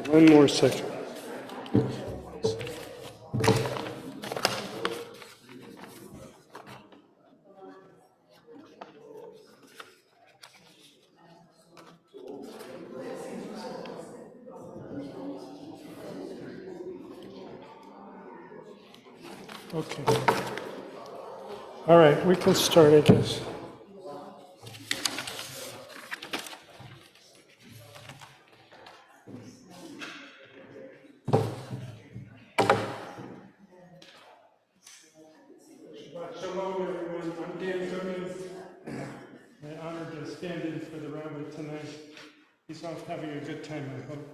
One more second. Okay. All right, we can start, I guess. Shalom, everyone. I'm Dan Gomez. I'm honored to stand in for the rabbi tonight. He's off having a good time, I hope.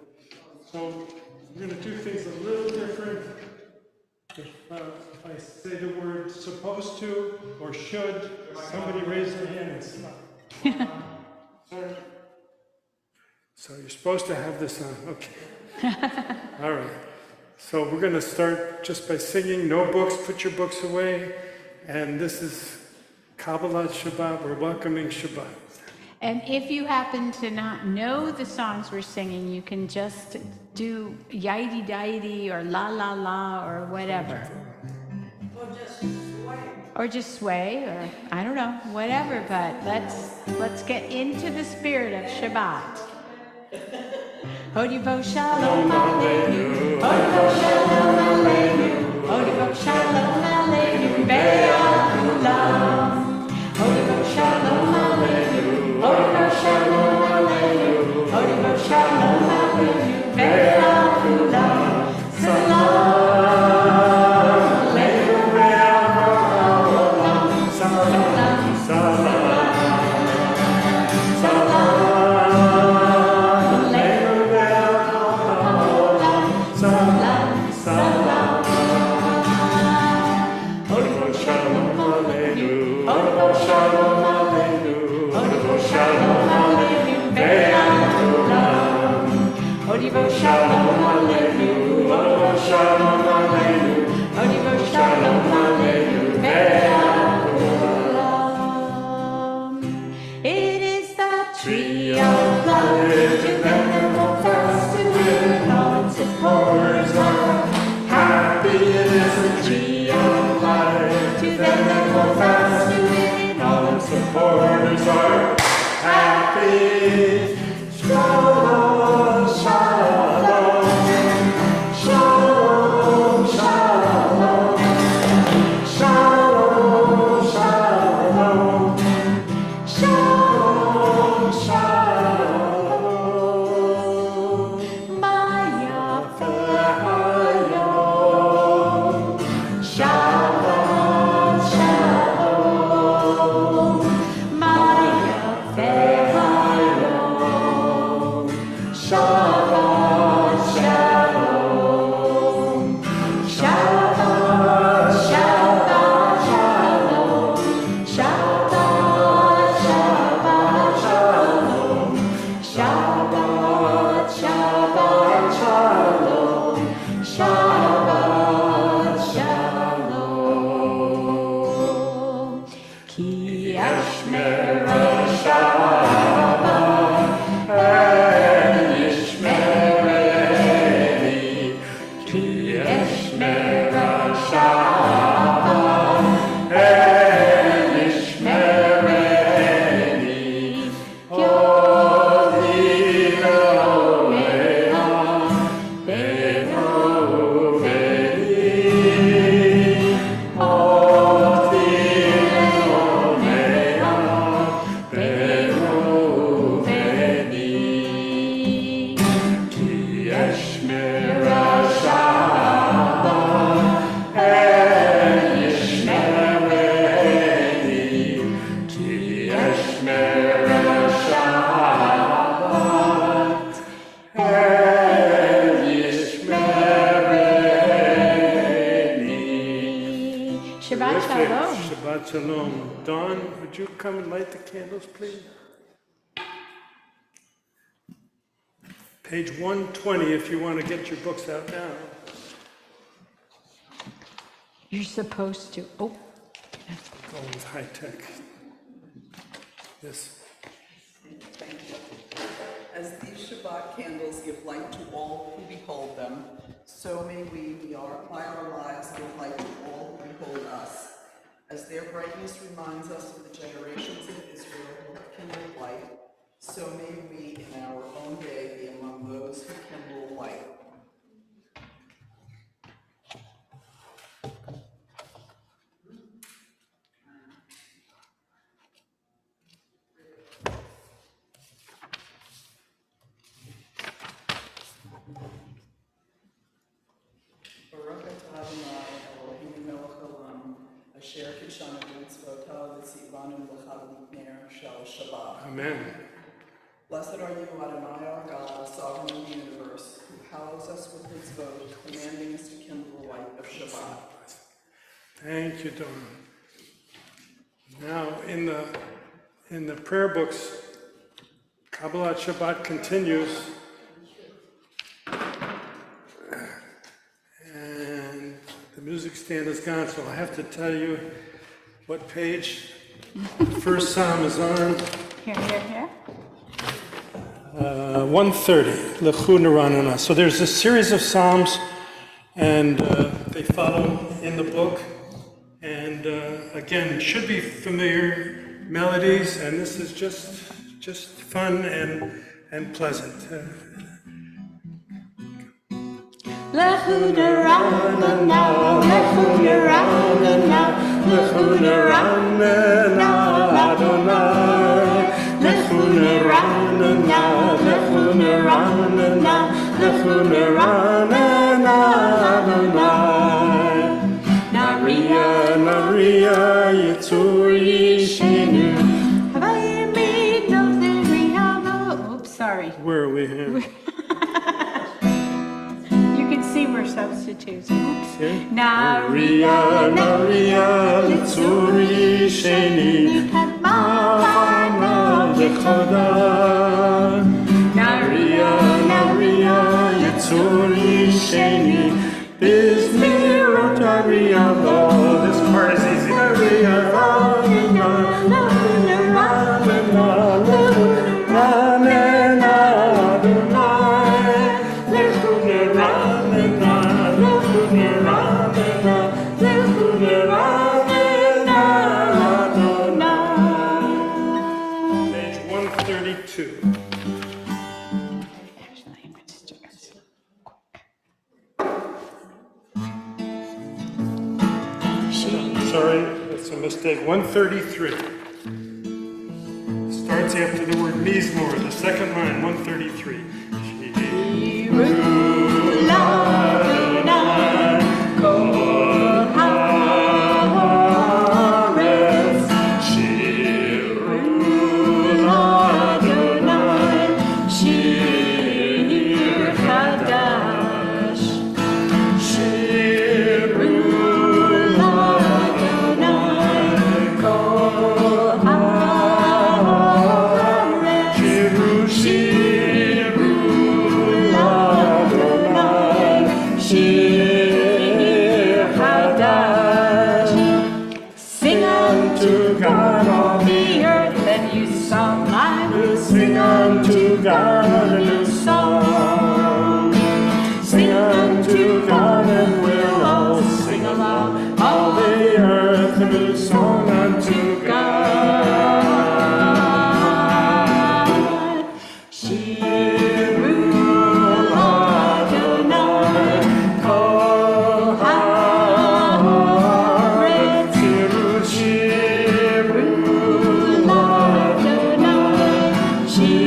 So we're going to do things a little different. If I say the word supposed to or should, somebody raise their hand and stop. Sorry. So you're supposed to have this on. Okay. All right. So we're going to start just by singing. No books, put your books away. And this is Kabbalat Shabbat. We're welcoming Shabbat. And if you happen to not know the songs we're singing, you can just do Yidi Daidi or La La La or whatever. Or just sway, or I don't know, whatever. But let's get into the spirit of Shabbat. Hodivo Shalom Aleinu, Hodivo Shalom Aleinu, Hodivo Shalom Aleinu, Be'akulam. Hodivo Shalom Aleinu, Hodivo Shalom Aleinu, Hodivo Shalom Aleinu, Be'akulam. Salam Aleinu, Be'akulam. Salam, Salam, Salam. Hodivo Shalom Aleinu, Hodivo Shalom Aleinu, Hodivo Shalom Aleinu, Be'akulam. It is the tree of life, to them that hold fast to it, all its supporters are happy. It is the tree of life, to them that hold fast to it, all its supporters are happy. Shalom, shalom, shalom, shalom, shalom, shalom, shalom, shalom, Maya Hayom, shalom, shalom, Maya Hayom. Shabbat Shalom, Shabbat Shabbat Shalom, Shabbat Shabbat Shalom, Shabbat Shabbat Shalom, Shabbat Shalom. Ki Ashmera Shabbat. Shabbat Shalom. Dawn, would you come and light the candles, please? Page 120, if you want to get your books out now. You're supposed to. Oh. Go with high tech. Yes. As these Shabbat candles give light to all who behold them. So may we, by our lives, give light to all who behold us. As their brightness reminds us of the generations of Israel who have kindled light, so may we in our own day be among those who kindle light. Baruch atah Adonai Eloheinu melech haolam, asher kishanu b'mitzvotav v'tzivanu l'chag ner shel Shabbat. Amen. Blessed are you, Adonai, our God, sovereign of the universe, who hallows us with his vote, commanding us to kindle the light of Shabbat. Thank you, Donna. Now, in the prayer books, Kabbalat Shabbat continues, and the music stand is gone, so I have to tell you what page the first psalm is on. Here. 130, Lechu Neranana. So there's a series of psalms, and they follow in the book. And again, should be familiar melodies, and this is just fun and pleasant. Lechu neranana, lechu neranana, lechu neranana, Adonai. Lechu neranana, lechu neranana, lechu neranana, Adonai. Naria Yitzuri Shenu. Havayim midov deriyavo. Oops, sorry. Where are we here? You can see we're substitutes. Oops. Okay. Naria Yitzuri Sheni. Mavana Lechoda. Naria Yitzuri Sheni. Bizmirot Ariavo. This part is easy. Ariavo. Page 132. Sorry, that's a mistake. 133. Starts after the word Mizmor, the second line, 133. God a new song. Sing unto God and we'll all sing along. All the earth a new song unto God. Shiru Adonai Kol Haaretz. Shiru Adonai Shiru.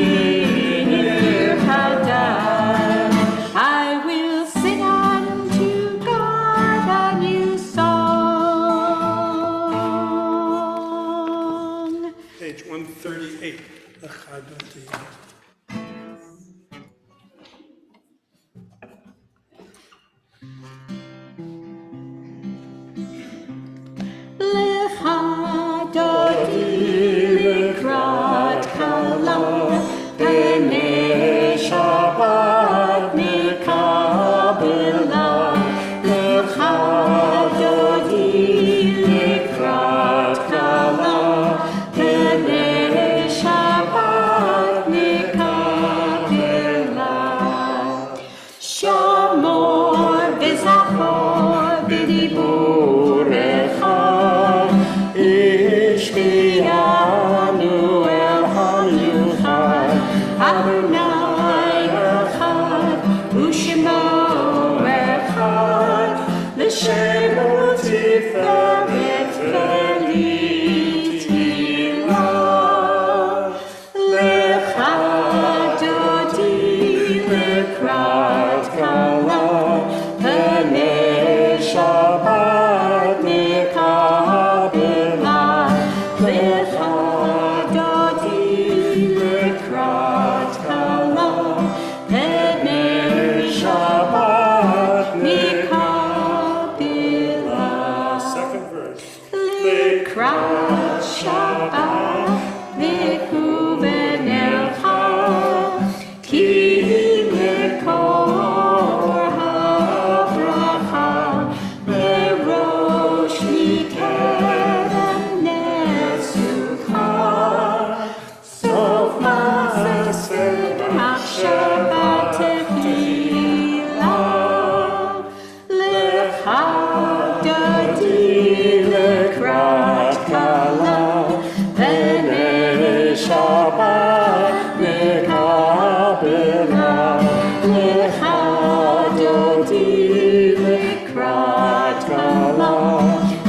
I will sing unto God a new song. Page 138. Lecha dodi likrat kala b'nei Shabbat mikabela. Lecha dodi likrat kala b'nei Shabbat mikabela. Adonai echad, u'shemo echad, l'shemo tiferet v'litila. Lecha dodi lekrat kala, Pnei Shabbat nikabela. Lecha dodi lekrat kala, Pnei Shabbat nikabela. Second verse. Lekrat Shabbat mekuven elcha, ki mekor habracha, merosh mikerem nesucha, sof ma'aseh machshavat tefila. Lecha dodi lekrat kala, Pnei Shabbat nikabela. Lecha dodi lekrat kala,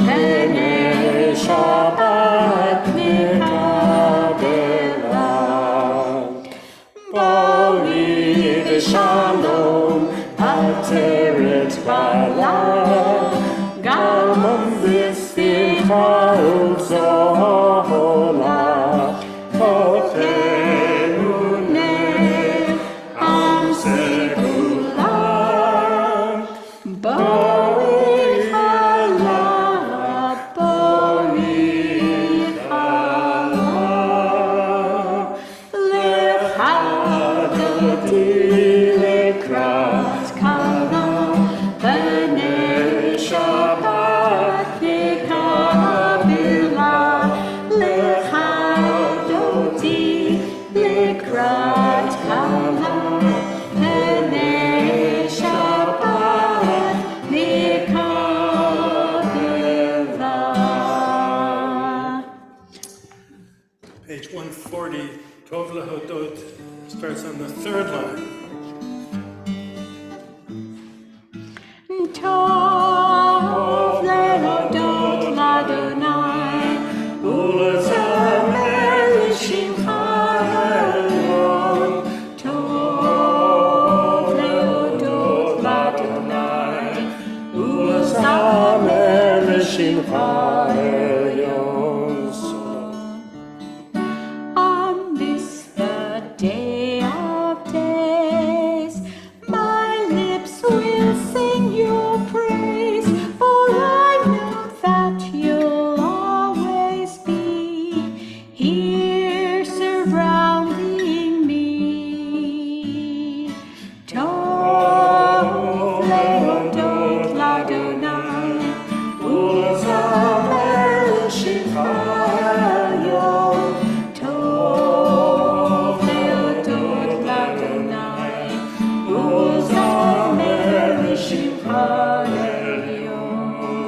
Pnei Shabbat nikabela. Bori v'shalom ateret bala, gamam v'simcha u'zola, kochenu ne'am segulam, bori chala, bori chala. Lecha dodi lekrat kala, Pnei Shabbat nikabela. Lecha dodi lekrat kala, Pnei Shabbat nikabela. Page 140, Tov Lehodot, starts on the third line. Tov lehodot l'Adonai, u'lezamer l'shimcha elyon. Tov lehodot l'Adonai, u'lezamer l'shimcha elyon. On this the day of days, my lips will sing your praise, for I know that you'll always be here surrounding me. Tov lehodot l'Adonai, u'lezamer l'shimcha elyon. Tov lehodot l'Adonai, u'lezamer l'shimcha elyon.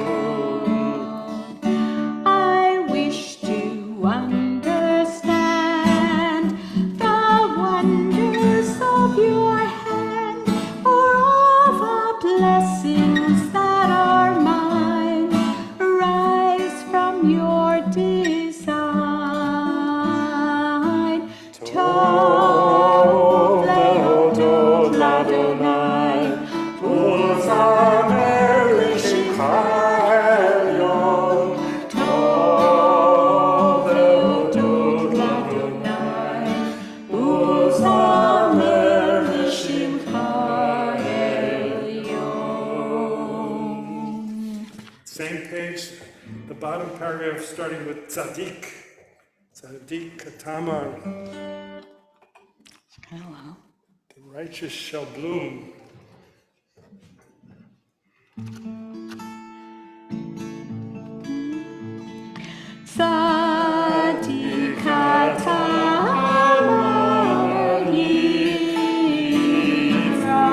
I wish to understand the wonders of your hand, for all the blessings that are mine rise from your design. Tov lehodot l'Adonai, u'lezamer l'shimcha elyon. Tov lehodot l'Adonai, u'lezamer l'shimcha elyon. Same page, the bottom paragraph starting with Tzadik. Tzadik Tamar, Hello. the righteous shall bloom. Tzadik Tamar yifra,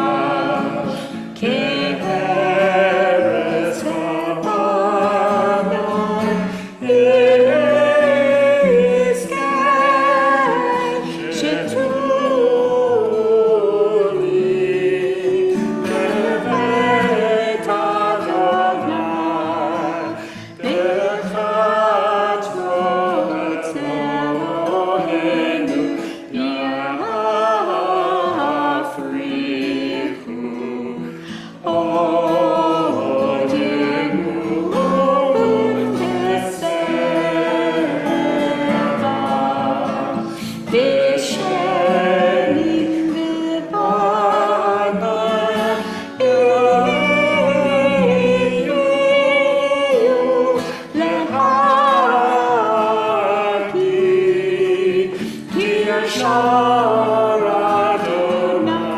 ke'eretz Lebanon, Yizkei, shetu Yashar Adonai,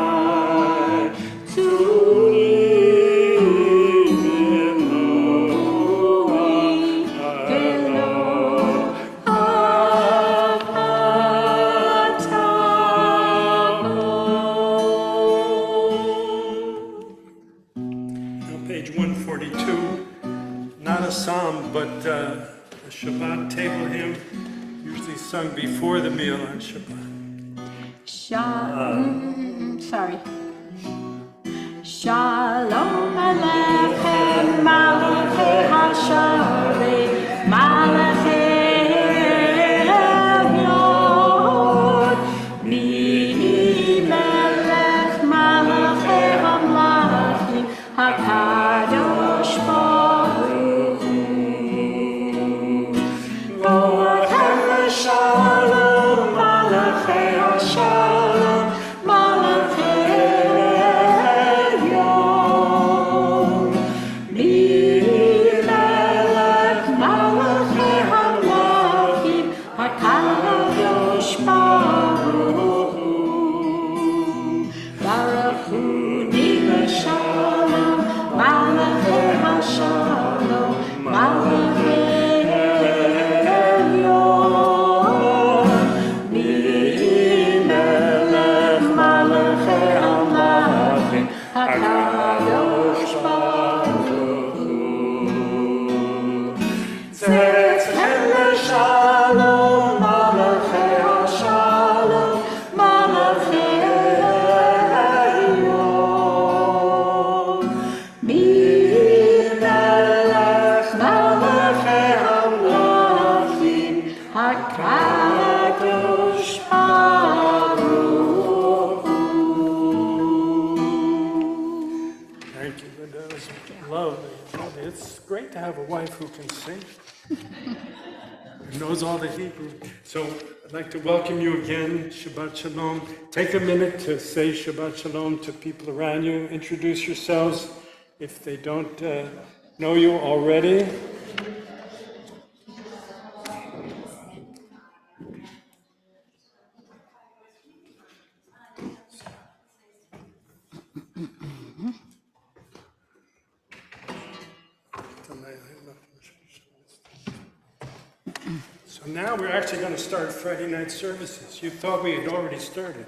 Page 142, not a psalm, but a Shabbat table hymn, usually sung before the meal on Shabbat. Sorry. Shalom Aleichem, Malachei Hasharim, Malachei Elyon, Mi-melech Malachei Hamlachim, HaKadosh Baruch Hu. Lochem Shalom, Malachei Hashalom, Malachei Elyon, Mi-melech Malachei Hamlachim, HaKadosh Baruch Hu. Baruch Hu Niveh Shalom, Malachei Hashalom, Malachei Elyon, Mi-melech Malachei Hamlachim, HaKadosh Baruch Hu. Tzedek Shalom, Malachei Hashalom, Malachei Elyon, Mi-melech Malachei Hamlachim, HaKadosh Baruch Hu. Thank you, Linda. That was lovely. It's great to have a wife who can sing. Who knows all the Hebrew. So I'd like to welcome you again. Shabbat Shalom. Take a minute to say Shabbat Shalom to people around you. Introduce yourselves if they don't know you already. So now we're actually going to start Friday night services. You thought we had already started.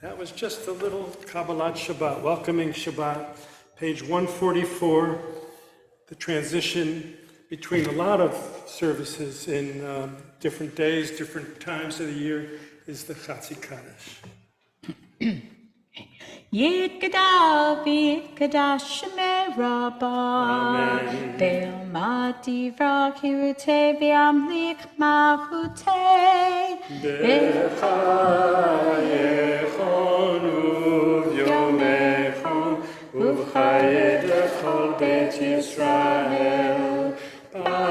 That was just a little Kabbalat Shabbat, welcoming Shabbat, page 144, the transition between a lot of services in different days, different times of the year, is the Chatzi Kaddish. Yitgadal v'yitgadash Shemei Rabbah, Be'omat divrah kirutei v'yamlich malchutei, B'chayechon u'vyomechon u'v'chayei l'chol Beit Yisrael, B'gala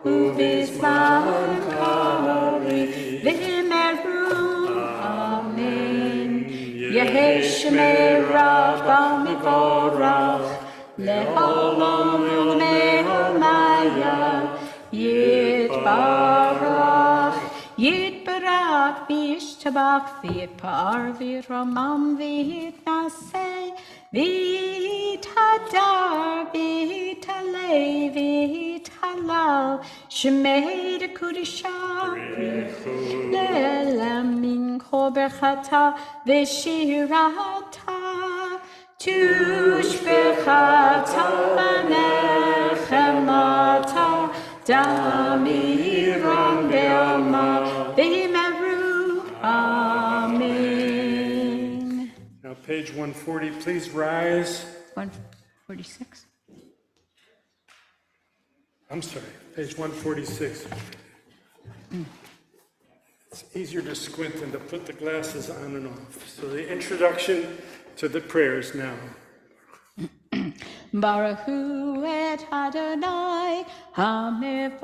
u'bizman kamari. Amen. Yehei Shemei Rabbah Mivorach, Le'olam U'le'omaya, Yitbarach, Yitbarach, V'yishtabach, V'yitpar, V'yitramam, V'yitnaseh, V'yithadar, V'yitalei, V'yithalal, Shemei Dekudishah, Le'elam mincho berchata v'shirata, tushbechata manechemata, damiram be'alma v'imeru. Amen. Now, page 140, please rise. 146. I'm sorry, page 146. It's easier to squint than to put the glasses on and off. So the introduction to the prayers now. Baruch Hu et Adonai HaMevorach.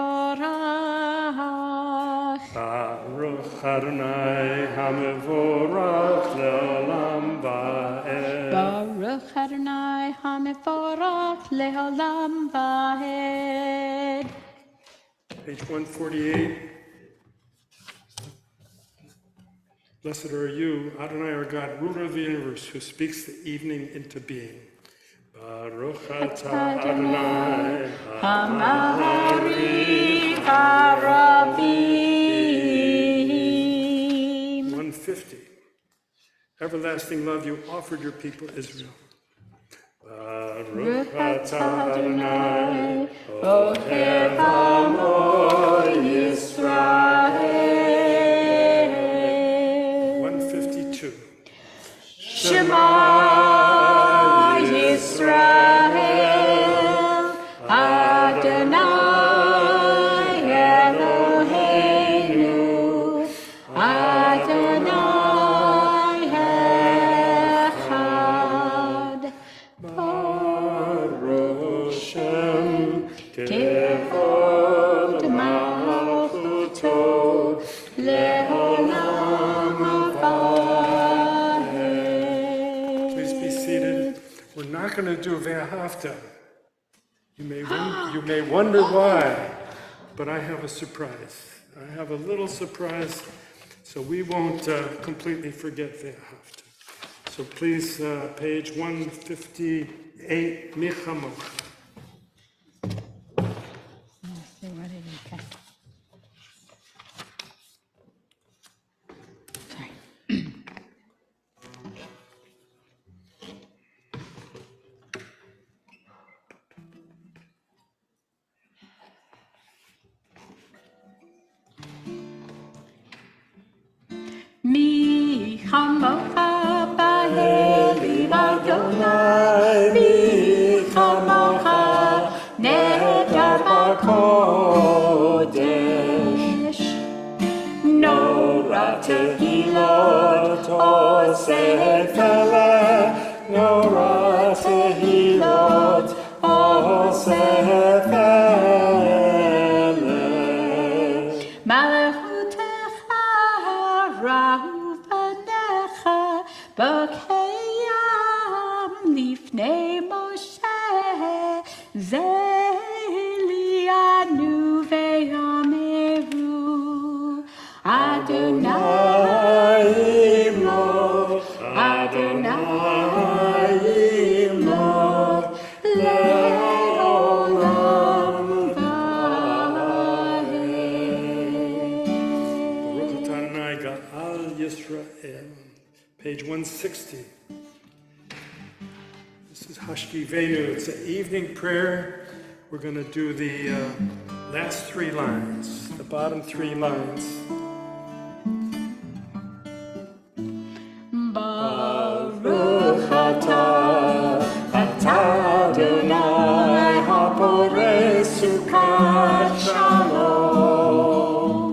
Baruch Adonai HaMevorach le'olam va'ed. Baruch Adonai HaMevorach le'olam va'ed. Page 148. Blessed are you, Adonai our God, ruler of the universe, who speaks the evening into being. Baruch atah Adonai Hamari Karabim. 150. Everlasting love you offered your people Israel. Baruch atah Adonai Ohev Amo Yisrael. 152. Shema Yisrael, Adonai Eloheinu, Adonai Echad. Baruch Shem Kevod Malchuto Leolam Vaed. Please be seated. We're not going to do Ve'ahavta. You may wonder why, but I have a surprise. I have a little surprise, so we won't completely forget Ve'ahavta. So please, page 158, Michamocha. Mi chamocha ba'elim Adonai, mi chamocha nehedar b'kodesh. Nora tehilot oseh feleh, nora tehilot oseh feleh. Malachutecha rahu panecha b'keyam lifnei Moshe, zelianu ve'ameru Adonai imloch, Adonai imloch le'olam va'ed. Baruch atah Adonai Ga'al Yisrael. Page 160. This is Hashkivenu. It's an evening prayer. We're going to do the last 3 lines, the bottom 3 lines. Baruch atah Adonai haporei sukat shalom.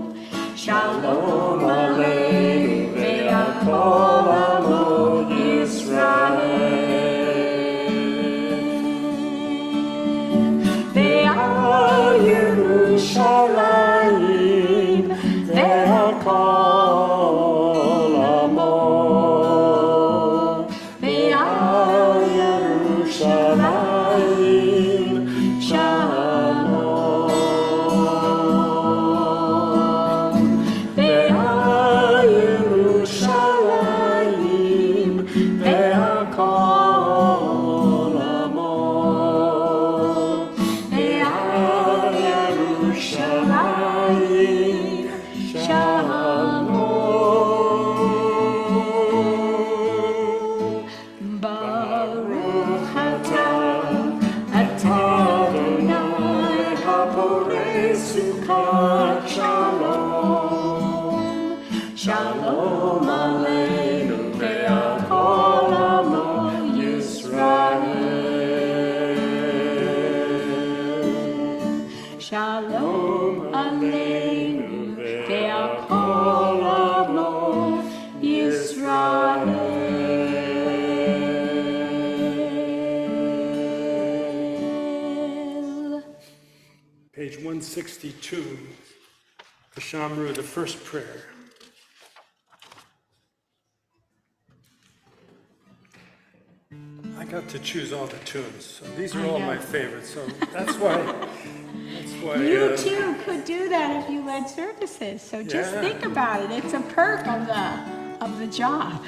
Shalom aleinu ve'al kol amo Yisrael. Ve'al Yerushalayim ve'al kol amo. Ve'al Yerushalayim shalom. Ve'al Yerushalayim ve'al kol amo. Ve'al Yerushalayim shalom. Baruch atah Adonai haporei sukat shalom. Shalom aleinu ve'al kol amo Yisrael. Shalom aleinu ve'al kol amo Yisrael. Page 162, Vashamru, the first prayer. I got to choose all the tunes, so these are all my favorites, so that's why You too could do that if you led services. So just Yeah. think about it. It's a perk of the job.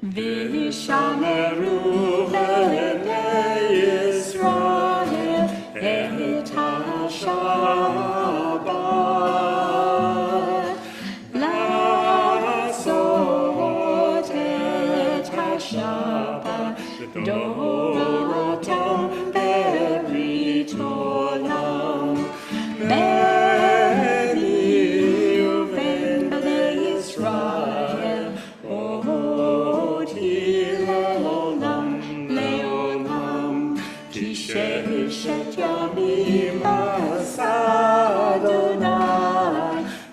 Vishameru Velele Yisrael Et HaShabbat Lasot Et HaShabbat Dorotam Berit Olam Beni Uven B'nei Yisrael Oti Leolam Leolam Kishet Yamim Asadonai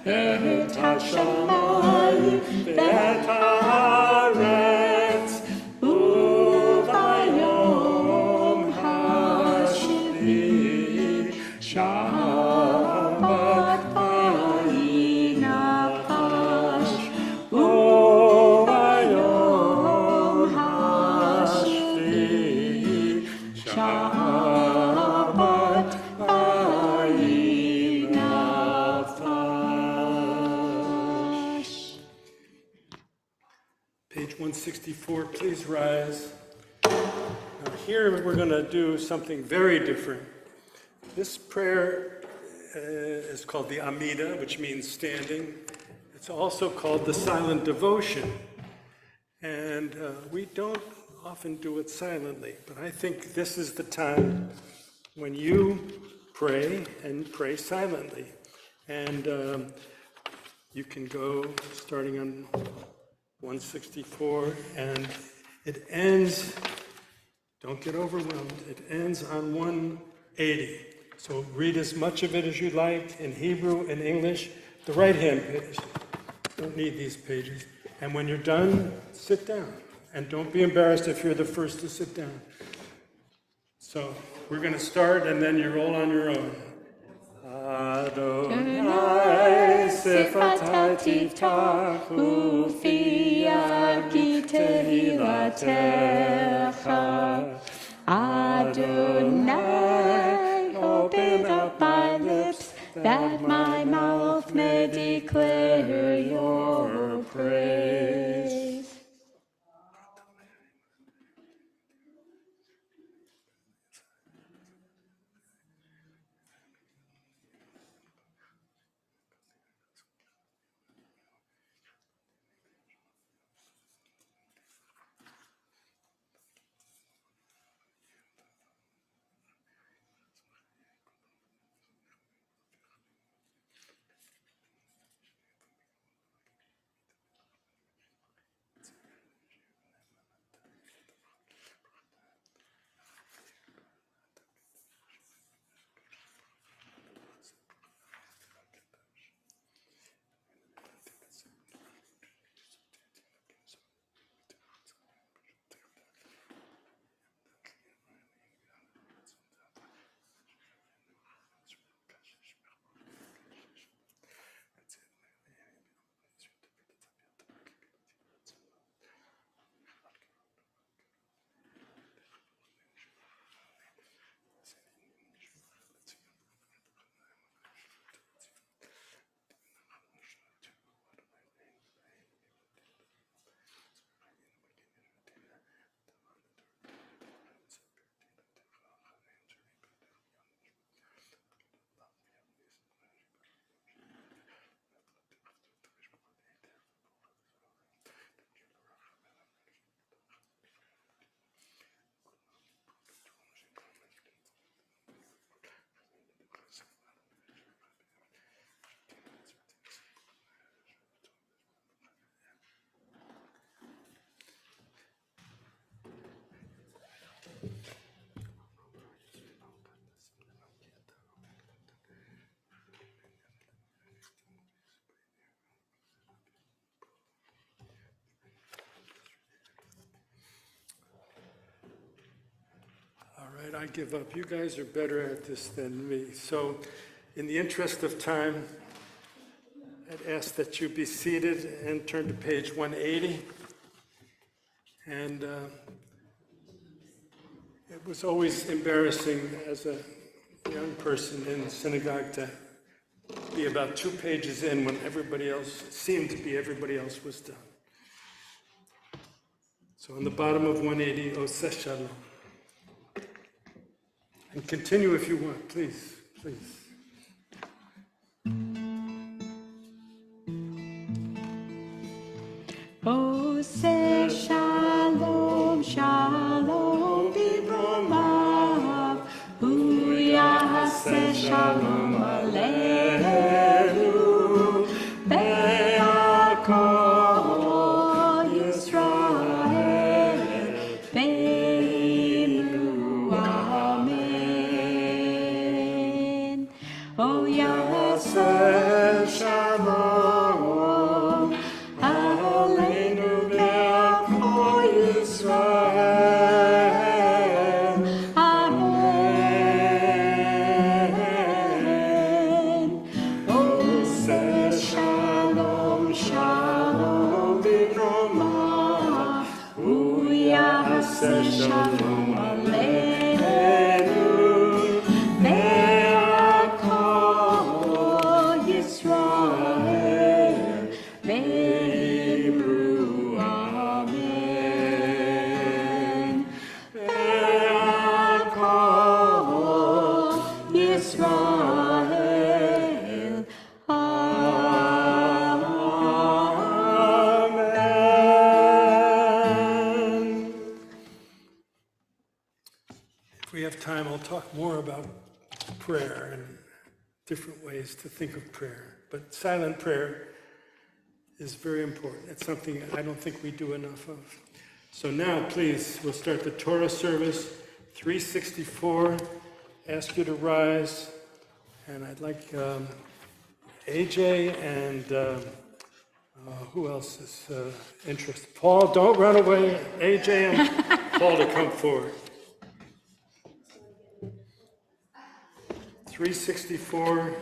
Et HaShamayim Ve'et Haaretz Uvayom HaShvi Shabbat Vayinapash Uvayom HaShvi Shabbat Vayinapash. Page 164, please rise. Now here we're going to do something very different. This prayer is called the Amida, which means standing. It's also called the silent devotion. And we don't often do it silently, but I think this is the time when you pray and pray silently. And you can go starting on 164, and it ends, don't get overwhelmed, it ends on 180. So read as much of it as you like in Hebrew and English, the right-hand page. Don't need these pages. And when you're done, sit down. And don't be embarrassed if you're the first to sit down. So we're going to start, and then you roll on your own. Adonai Sifatai Tiftach Ufi Agi Tehilatecha. Adonai, open up my lips, that my mouth may declare your praise. All right, I give up. You guys are better at this than me. So, in the interest of time, I'd ask that you be seated and turn to page 180. And It was always embarrassing as a young person in synagogue to be about 2 pages in when everybody else was done. So on the bottom of 180, Oseh Shalom. And continue if you want, please, please. Oseh Shalom, Shalom b'romav, Hu yaseh Shalom aleinu, ve'al kol Yisrael, ve'imru amen. O yaseh Shalom aleinu ve'al kol Yisrael, amen. Oseh Shalom, Shalom b'romav, Hu yaseh Shalom aleinu, ve'al kol Yisrael, ve'imru amen. Ve'al kol Yisrael, amen. If we have time, I'll talk more about prayer and different ways to think of prayer. But silent prayer is very important. It's something I don't think we do enough of. So now, please, we'll start the Torah service, 364. Ask you to rise. And I'd like AJ and who else is interested? Paul, don't run away. AJ and Paul to come forward. 364.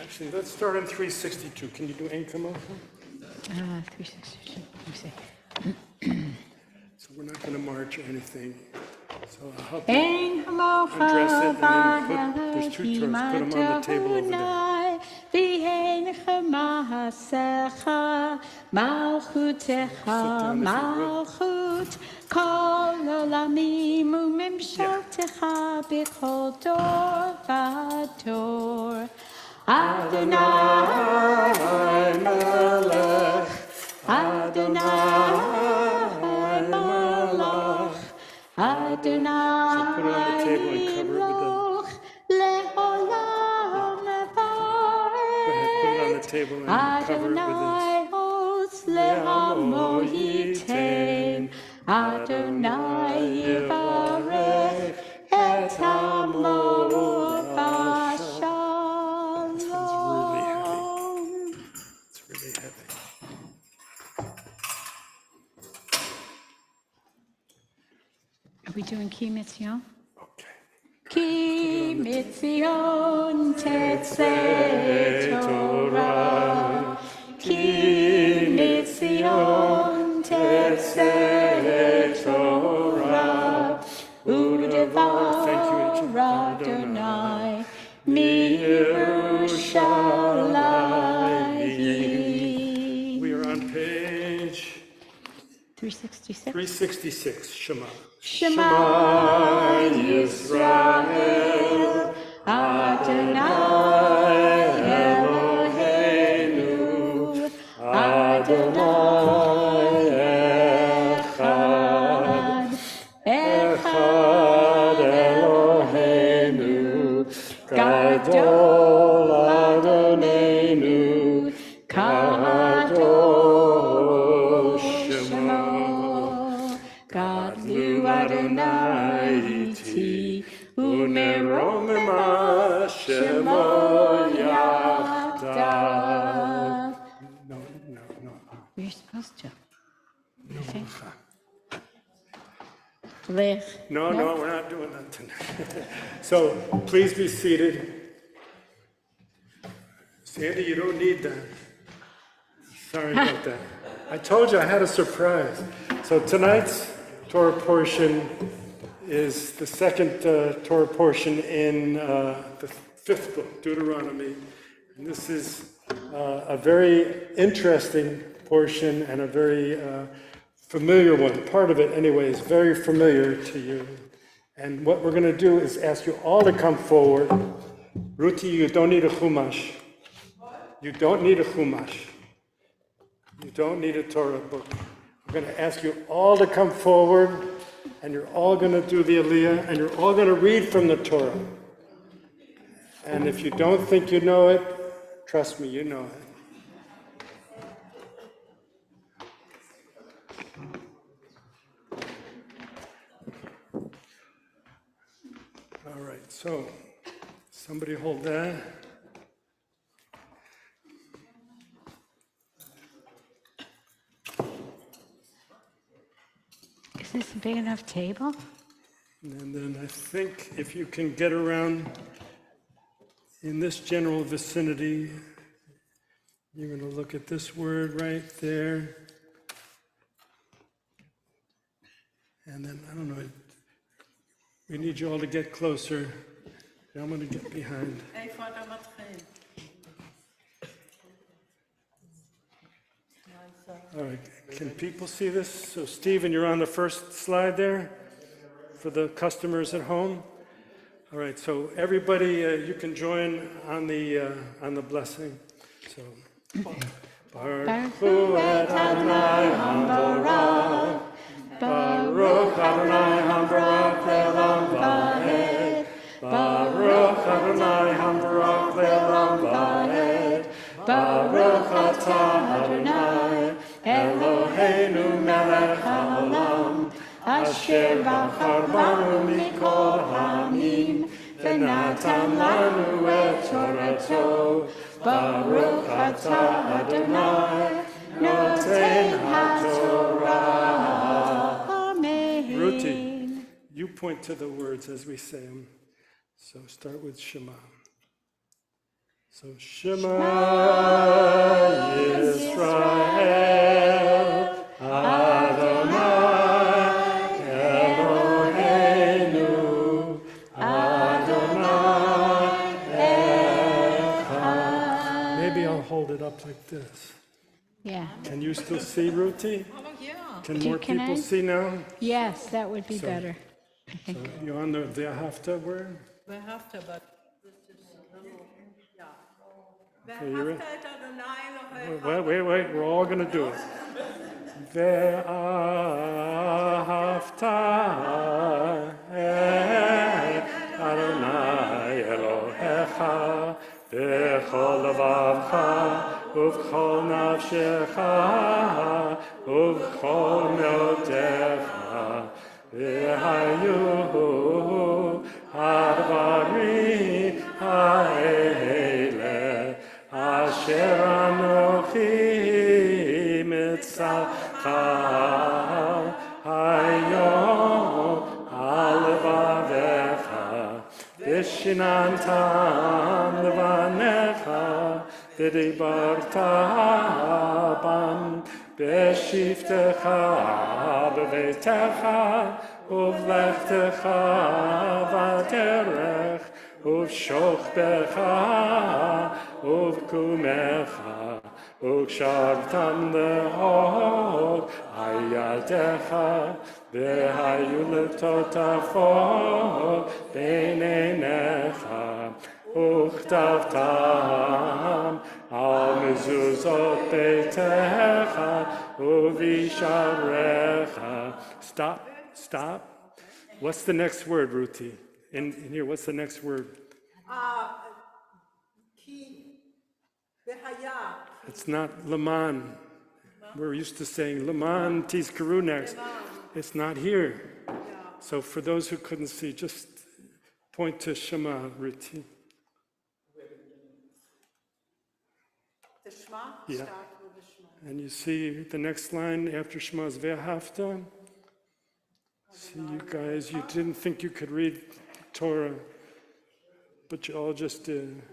Actually, let's start on 362. Can you do Ein Kamocha? 362. Let me see. So we're not going to march or anything. So I'll help you. Ein hamocha Undress it and then there's 2 Torahs. Put them on the table over there. V'hein chamasecha, malchutecha, malchut, kol olamim umemshaltecha b'chol dor v'dor. Adonai melech, Adonai melech, Adonai So put it on the table and cover it with le'olam Go ahead, put it on the table and cover it with Adonai os le'amo yiten, Adonai yivarech et amo b'shalom. It's really heavy. Are we doing Ki Mitzion? Okay. Ki Mitzion tetzeh Torah, Ki Mitzion tetzeh Torah, U'devar Adonai miYerushalayim. We are on page 366. 366, Shema. Shema Yisrael, Adonai Eloheinu, Adonai Echad, Echad Eloheinu, Gadol Adonenu, Kadosh Shemo. Gadlu Adonai iti, u'neromema shemo yachdav. No. You're supposed to. Okay. Lech. No, we're not doing that tonight. So please be seated. Sandy, you don't need that. Sorry about that. I told you I had a surprise. So tonight's Torah portion is the second Torah portion in the fifth book, Deuteronomy. And this is a very interesting portion and a very familiar one. Part of it, anyway, is very familiar to you. And what we're going to do is ask you all to come forward. Ruti, you don't need a chumash. You don't need a chumash. You don't need a Torah book. I'm going to ask you all to come forward, and you're all going to do the Aliyah, and you're all going to read from the Torah. And if you don't think you know it, trust me, you know it. All right, so somebody hold that. Is this a big enough table? And then I think if you can get around in this general vicinity, you're going to look at this word right there. And then, I don't know, we need you all to get closer. I'm going to get behind. All right, can people see this? So Stephen, you're on the first slide there for the customers at home. All right, so everybody, you can join on the blessing. So, Baruch Hu Adonai Hambarak, Baruch Adonai Hambarak Le'olam Va'ed, Baruch Adonai Hambarak Le'olam Va'ed, Baruch Atah Adonai Eloheinu Melech HaOlam, Asher Bachar Banu Mikol Ha'amim, V'natan Lanu Et Torato, Baruch Atah Adonai Noten HaTorah. Amen. Ruti, you point to the words as we say them. So start with Shema. So Shema Yisrael Adonai Eloheinu Adonai Echad. Maybe I'll hold it up like this. Yeah. Can you still see, Ruti? Can more Can I? people see now? Yes, that would be So- better. So you on the V'ahavta word? Behafta, but this is a little, yeah. Okay, you ready? Behafta et Adonai Elohecha. Wait, we're all going to do it. Ve'ahavta et Adonai Elohecha b'chol levavcha u'b'chol nafshecha u'b'chol meotecha v'hayu hadvarim ha'ele Asher Anochi Mitzavcha Hayom Al Levavecha V'shinantam Levanecha V'dibarta bam B'shiftecha B'veitecha Uv'lechtecha V'derech Uv'shokbecha Uv'kumecha Uv'shavtam lehog Hayadecha V'hayu l'totafog B'neinecha Uchtavtam Al mezuzot beitecha Uv'isharecha. Stop. What's the next word, Ruti? In here, what's the next word? Ki Behaya. It's not Laman. We're used to saying Laman Tizkaru next. It's not here. So for those who couldn't see, just point to Shema, Ruti. The Shema, Yeah. start with the Shema. And you see the next line after Shema is Ve'ahavta. See, you guys, you didn't think you could read Torah, but you all just did.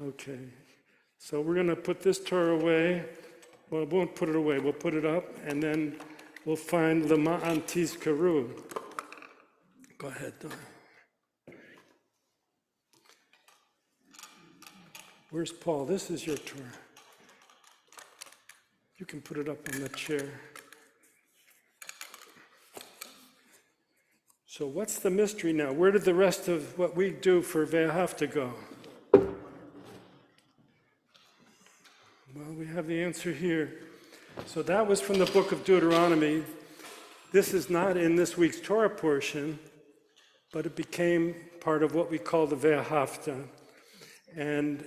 Okay. So we're going to put this Torah away, Well, we won't put it away. We'll put it up, and then we'll find Lema'an Tizkaru. Go ahead, Donna. Where's Paul? This is your Torah. You can put it up on the chair. So what's the mystery now? Where did the rest of what we do for Ve'ahavta go? Well, we have the answer here. So that was from the book of Deuteronomy. This is not in this week's Torah portion, but it became part of what we call the Ve'ahavta. And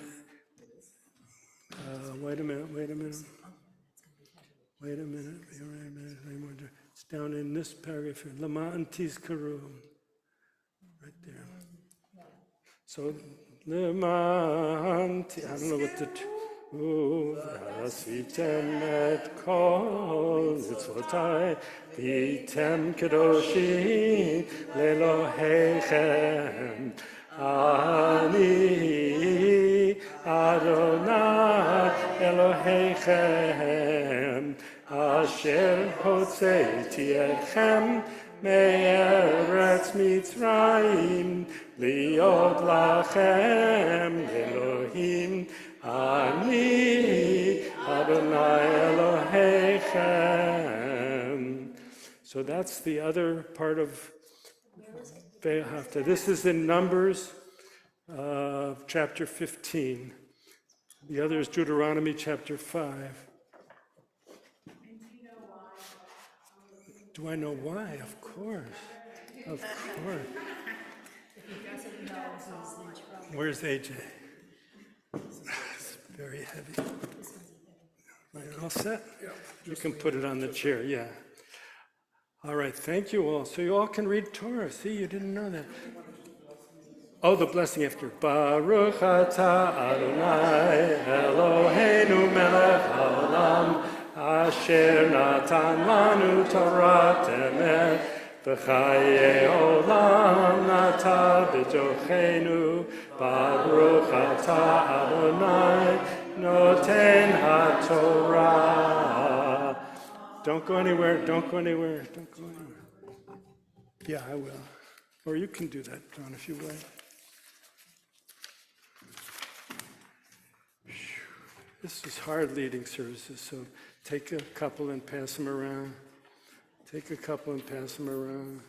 wait a minute. It's down in this paragraph here. Lema'an Tizkaru. Right there. So, Lema'an Tizkaru. I don't know what the... V'asitem et kol mitzvotai v'yitem kadoshim le'Elohechem ani Adonai Elohechem asher hotzeiti etchem me'eretz Mitzrayim li'od lachem Elohim Ani Adonai Elohechem. So that's the other part of Ve'ahavta. This is in Numbers chapter 15. The other is Deuteronomy chapter 5. Do I know why? Of course. Of course. Where's AJ? It's very heavy. Right, all set? You can put it on the chair, yeah. All right, thank you all. So you all can read Torah. See, you didn't know that. Oh, the blessing after. Baruch atah Adonai Eloheinu melech haolam asher natan lanu Torah emet v'chayei olam nata b'tochenu Baruch atah Adonai noten haTorah. Don't go anywhere, don't go anywhere, don't go anywhere. Yeah, I will. Or you can do that, John, if you will. This is hard leading services, so take a couple and pass them around. Take a couple and pass them around.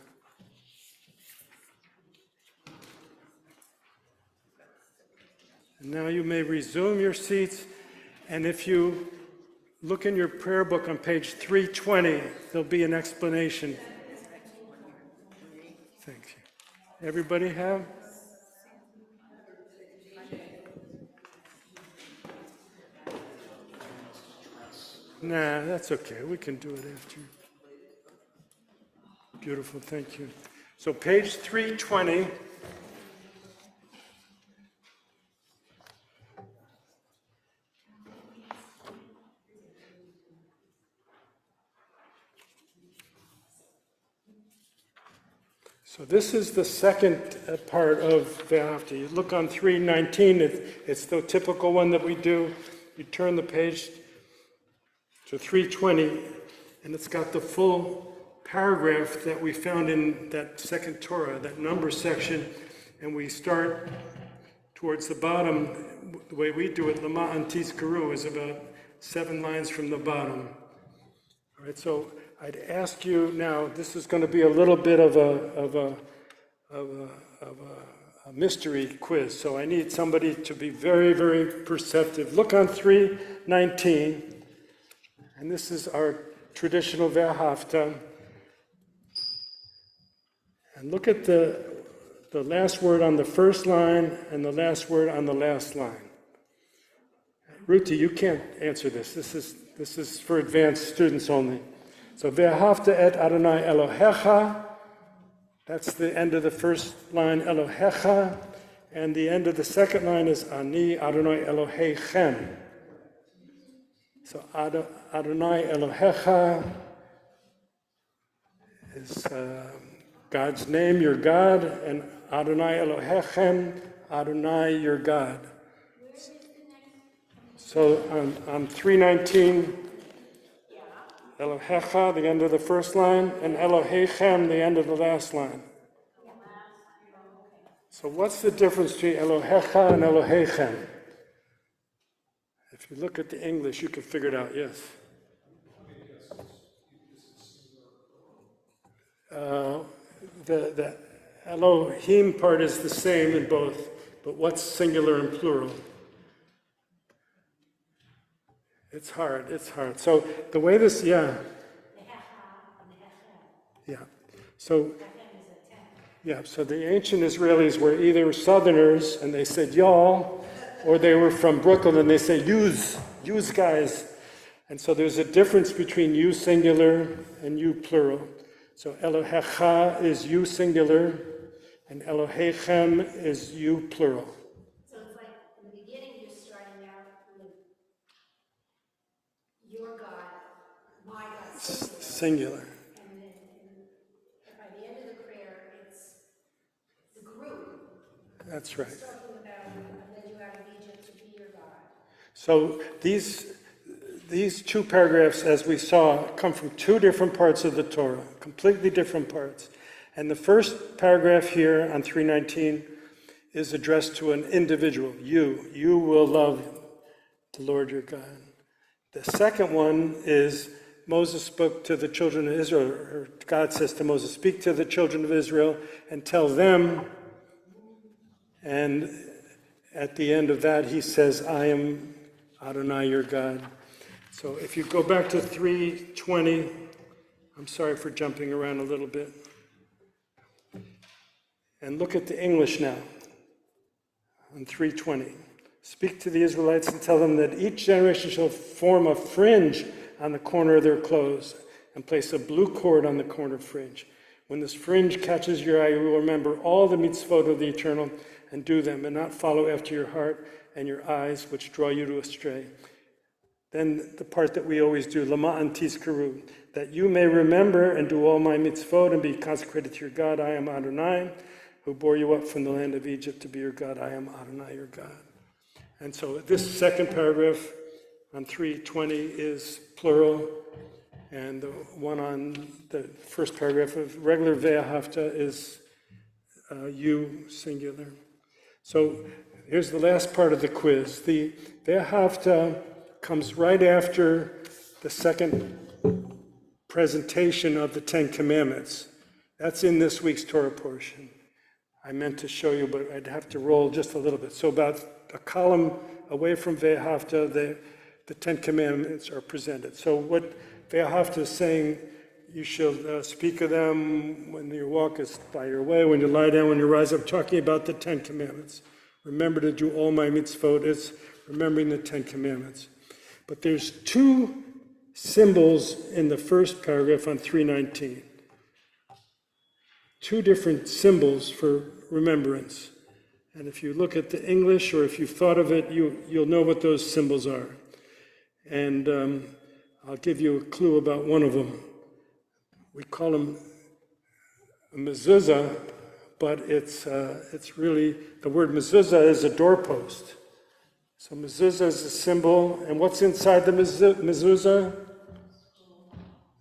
And now you may resume your seats, and if you look in your prayer book on page 320, there'll be an explanation. Thank you. Everybody have? Nah, that's okay. We can do it after. Beautiful, thank you. So page 320. So this is the second part of Ve'ahavta. You look on 319, it's the typical one that we do. You turn the page to 320, and it's got the full paragraph that we found in that second Torah, that number section, and we start towards the bottom. The way we do it, Lema'an Tizkaru, is about 7 lines from the bottom. All right, so I'd ask you now, this is going to be a little bit of a mystery quiz, so I need somebody to be very, very perceptive. Look on 319, and this is our traditional Ve'ahavta. And look at the last word on the first line and the last word on the last line. Ruti, you can't answer this. This is for advanced students only. So Ve'ahavta et Adonai Elohecha, that's the end of the first line, Elohecha, and the end of the second line is Ani Adonai Elohechem. So Adonai Elohecha is God's name, your God, and Adonai Elohechem, Adonai, your God. So on 319, Elohecha, the end of the first line, and Elohechem, the end of the last line. So what's the difference between Elohecha and Elohechem? If you look at the English, you can figure it out, yes. The Elohim part is the same in both, but what's singular and plural? It's hard, it's hard. So the way this, yeah. Yeah. So, yeah, so the ancient Israelis were either Southerners and they said y'all, or they were from Brooklyn and they say yous guys. And so there's a difference between you singular and you plural. So Elohecha is you singular, and Elohechem is you plural. So it's like in the beginning you're starting out with your God, my God, Singular. and then by the end of the prayer it's the group That's right. talking about I led you out of Egypt to be your God. So these two paragraphs, as we saw, come from two different parts of the Torah, completely different parts. And the first paragraph here on 319 is addressed to an individual. You will love the Lord your God. The second one is Moses spoke to the children of Israel, or God says to Moses, speak to the children of Israel and tell them. And at the end of that, he says, I am Adonai your God. So if you go back to 320, I'm sorry for jumping around a little bit. And look at the English now, on 320. Speak to the Israelites and tell them that each generation shall form a fringe on the corner of their clothes and place a blue cord on the corner fringe. When this fringe catches your eye, you will remember all the mitzvot of the Eternal and do them, and not follow after your heart and your eyes, which draw you to astray. Then the part that we always do, Lama'an Tizkaru, that you may remember and do all my mitzvot and be consecrated to your God. I am Adonai, who bore you up from the land of Egypt to be your God. I am Adonai, your God. And so this second paragraph on 320 is plural, and the one on the first paragraph of regular Ve'ahavta is you, singular. So here's the last part of the quiz. The Ve'ahavta comes right after the second presentation of the Ten Commandments. That's in this week's Torah portion. I meant to show you, but I'd have to roll just a little bit. So about a column away from Ve'ahavta, the Ten Commandments are presented. So what Ve'ahavta is saying, you shall speak of them when your walk is by your way, when you lie down, when you rise up, talking about the Ten Commandments. Remember to do all my mitzvot, it's remembering the Ten Commandments. But there's two symbols in the first paragraph on 319. Two different symbols for remembrance. And if you look at the English, or if you've thought of it, you'll know what those symbols are. And I'll give you a clue about one of them. We call them a mezuzah, but it's really, the word mezuzah is a doorpost. So mezuzah is a symbol, and what's inside the mezuzah?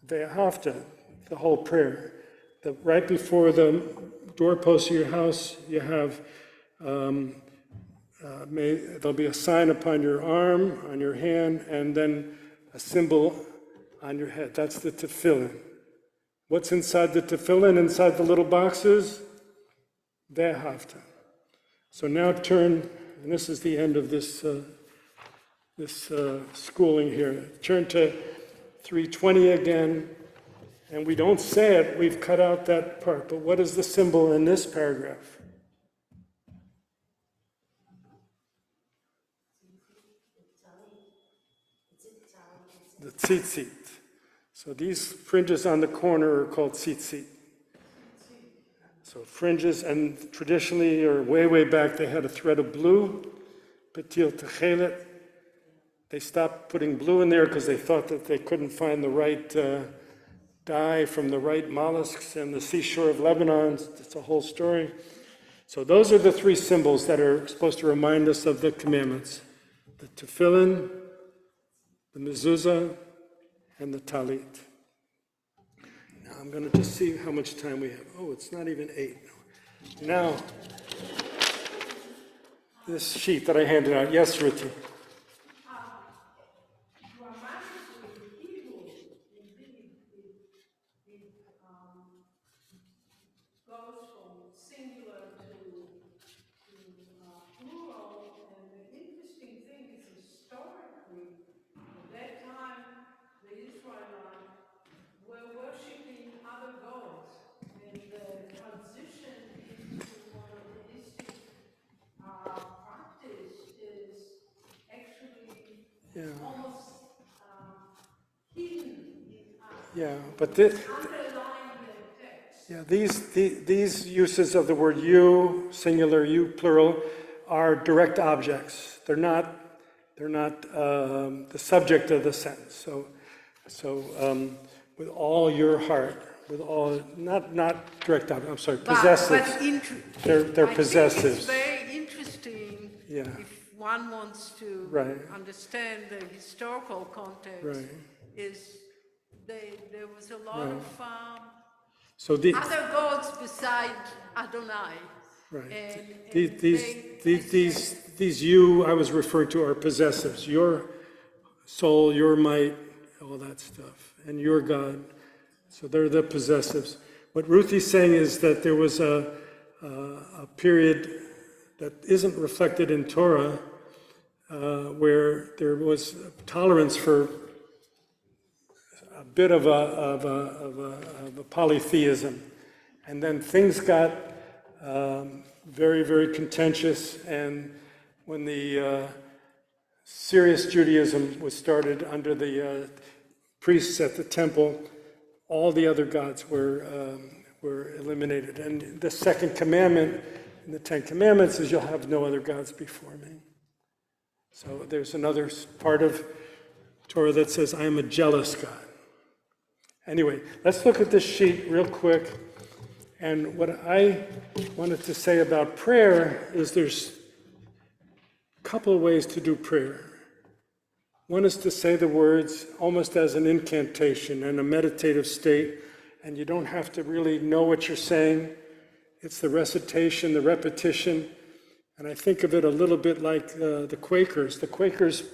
Ve'ahavta, the whole prayer. Right before the doorpost of your house, you have, there'll be a sign upon your arm, on your hand, and then a symbol on your head. That's the tefillin. What's inside the tefillin, inside the little boxes? Ve'ahavta. So now turn, and this is the end of this schooling here. Turn to 320 again, and we don't say it, we've cut out that part, but what is the symbol in this paragraph? The tzitzit. So these fringes on the corner are called tzitzit. So fringes, and traditionally, or way back, they had a thread of blue, petil techelet. They stopped putting blue in there because they thought that they couldn't find the right dye from the right mollusks in the seashore of Lebanon. It's a whole story. So those are the three symbols that are supposed to remind us of the commandments. The tefillin, the mezuzah, and the talit. Now I'm going to just see how much time we have. Oh, it's not even 8. Now, this sheet that I handed out. Yes, Ruti. Yeah. almost hidden Yeah, but this, underlying the text. yeah, these uses of the word you, singular, you, plural, are direct objects. They're not the subject of the sentence. So with all your heart, with all, not direct object, I'm sorry, possessives. They're I possessives. think it's very interesting Yeah. if one wants to Right. understand the historical context. Right. Is there was a lot of So the, other gods besides Adonai. right. And These you I was referring to are possessives. Your soul, your might, all that stuff, and your God. So they're the possessives. What Ruthie's saying is that there was a period that isn't reflected in Torah, where there was tolerance for a bit of a polytheism, and then things got very, very contentious. And when the serious Judaism was started under the priests at the temple, all the other gods were eliminated. And the second commandment in the Ten Commandments is, "You'll have no other gods before me." So there's another part of Torah that says, "I am a jealous God." Anyway, let's look at this sheet real quick. And what I wanted to say about prayer is there's a couple of ways to do prayer. One is to say the words almost as an incantation and a meditative state, and you don't have to really know what you're saying. It's the recitation, the repetition, and I think of it a little bit like the Quakers. The Quakers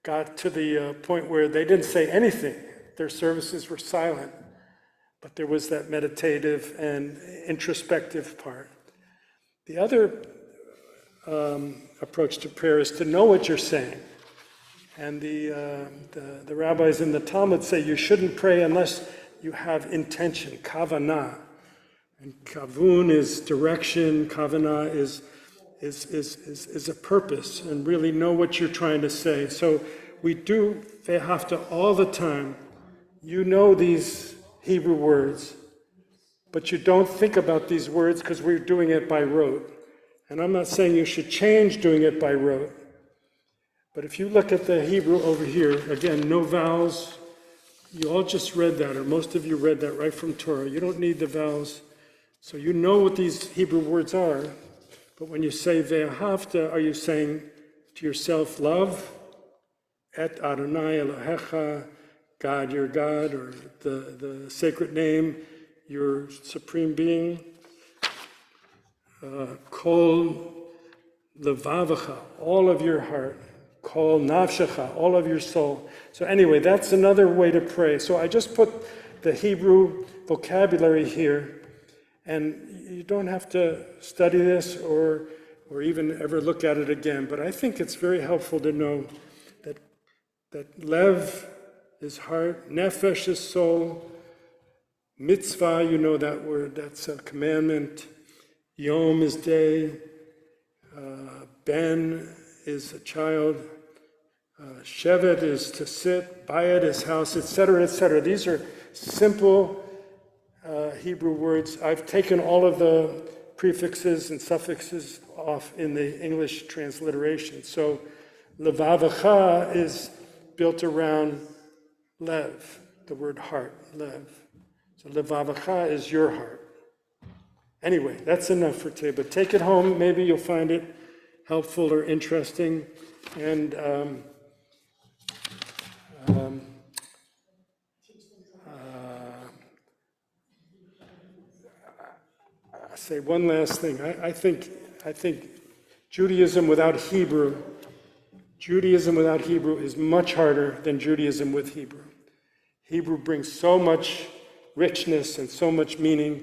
got to the point where they didn't say anything. Their services were silent, but there was that meditative and introspective part. The other approach to prayer is to know what you're saying. And the rabbis in the Talmud say you shouldn't pray unless you have intention, kavanah. And kavun is direction, kavanah is a purpose, and really know what you're trying to say. So we do ve'ahavta all the time. You know these Hebrew words, but you don't think about these words because we're doing it by rote. And I'm not saying you should change doing it by rote. But if you look at the Hebrew over here, again, no vowels. You all just read that, or most of you read that right from Torah. You don't need the vowels. So you know what these Hebrew words are. But when you say ve'ahavta, are you saying to yourself, love, et Adonai Elohecha, God, your God, or the sacred name, your supreme being? Kol levavacha, all of your heart. Kol nafshecha, all of your soul. So anyway, that's another way to pray. So I just put the Hebrew vocabulary here, and you don't have to study this or even ever look at it again, but I think it's very helpful to know that lev is heart, nefesh is soul, mitzvah, you know that word, that's a commandment, yom is day, ben is a child, shevet is to sit, bayit is house, etc., etc. These are simple Hebrew words. I've taken all of the prefixes and suffixes off in the English transliteration. So levavacha is built around lev, the word heart, lev. So levavacha is your heart. Anyway, that's enough for today, but take it home. Maybe you'll find it helpful or interesting. And say one last thing. I think Judaism without Hebrew is much harder than Judaism with Hebrew. Hebrew brings so much richness and so much meaning,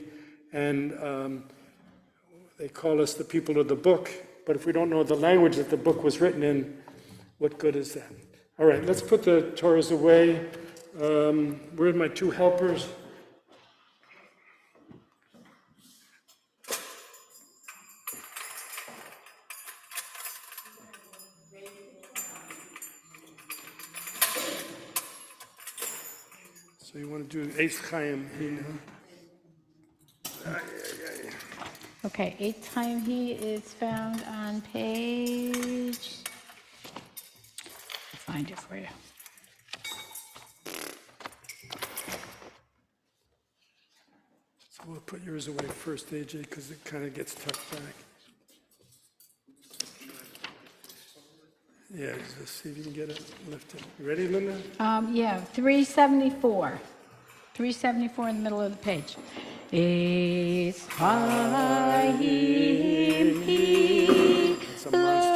and they call us the people of the book, but if we don't know the language that the book was written in, what good is that? All right, let's put the Torahs away. Where are my two helpers? So you want to do Eitz Chaim, Okay, eighth time he is found on page, I'll find it for you. So we'll put yours away first, AJ, because it kind of gets tucked back. Yeah, just see if you can get it lifted. You ready, Linda? Yeah, 374. 374 in the middle of the page. Eitz Chaim hi It's a monster.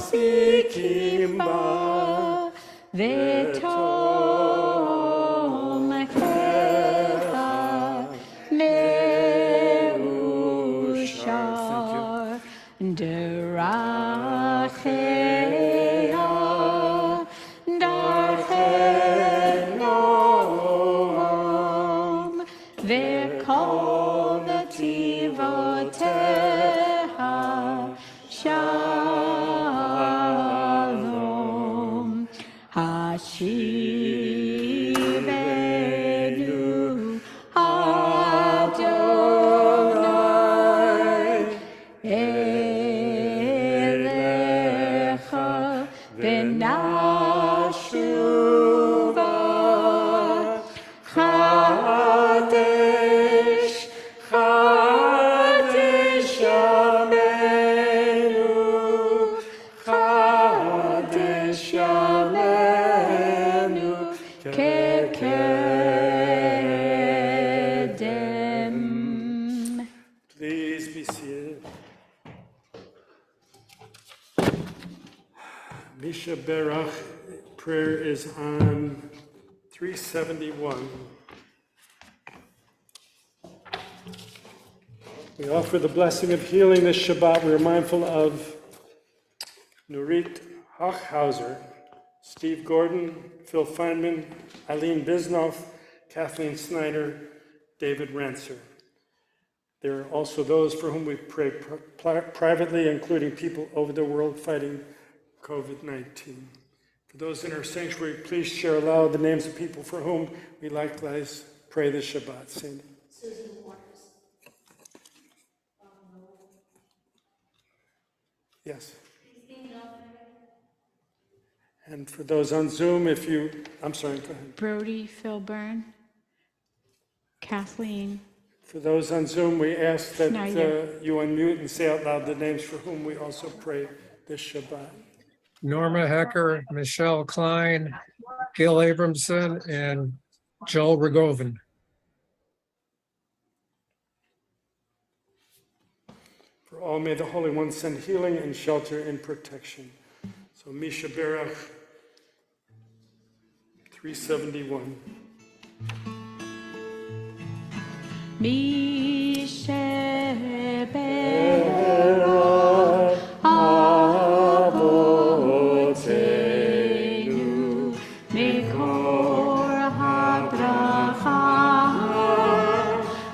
l'machzikim ba v'tomchecha meushar derachea darchei noam v'kol netivoteha shalom hashivenu Adonai elecha v'nashuva Chadesh, Chadesh Yameinu, Chadesh Yameinu, Kekedem. Please be seated. Misha Berach prayer is on 371. We offer the blessing of healing this Shabbat. We are mindful of Nurit Hochhauser, Steve Gordon, Phil Feynman, Eileen Bisnoff, Kathleen Snyder, David Rancer. There are also those for whom we pray privately, including people over the world fighting COVID-19. For those in our sanctuary, please share aloud the names of people for whom we likewise pray this Shabbat. Sandy. Yes. And for those on Zoom, I'm sorry, go ahead. Brody Filburn, Kathleen, For those on Zoom, we ask that Snyder. you unmute and say out loud the names for whom we also pray this Shabbat. Norma Hecker, Michelle Klein, Gil Abramson, and Joel Rogovin. For all, may the Holy One send healing and shelter and protection. So Misha Berach, 371. Misheberach Avotenu Mikor HaBracha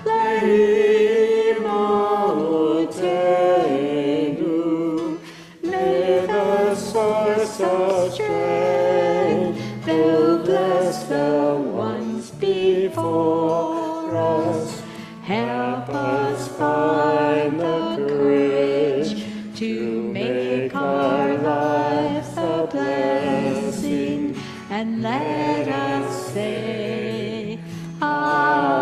Leimotenu. May the source of strength will bless the ones before us. Help us find the courage to make our lives a blessing, and let us say, Amen.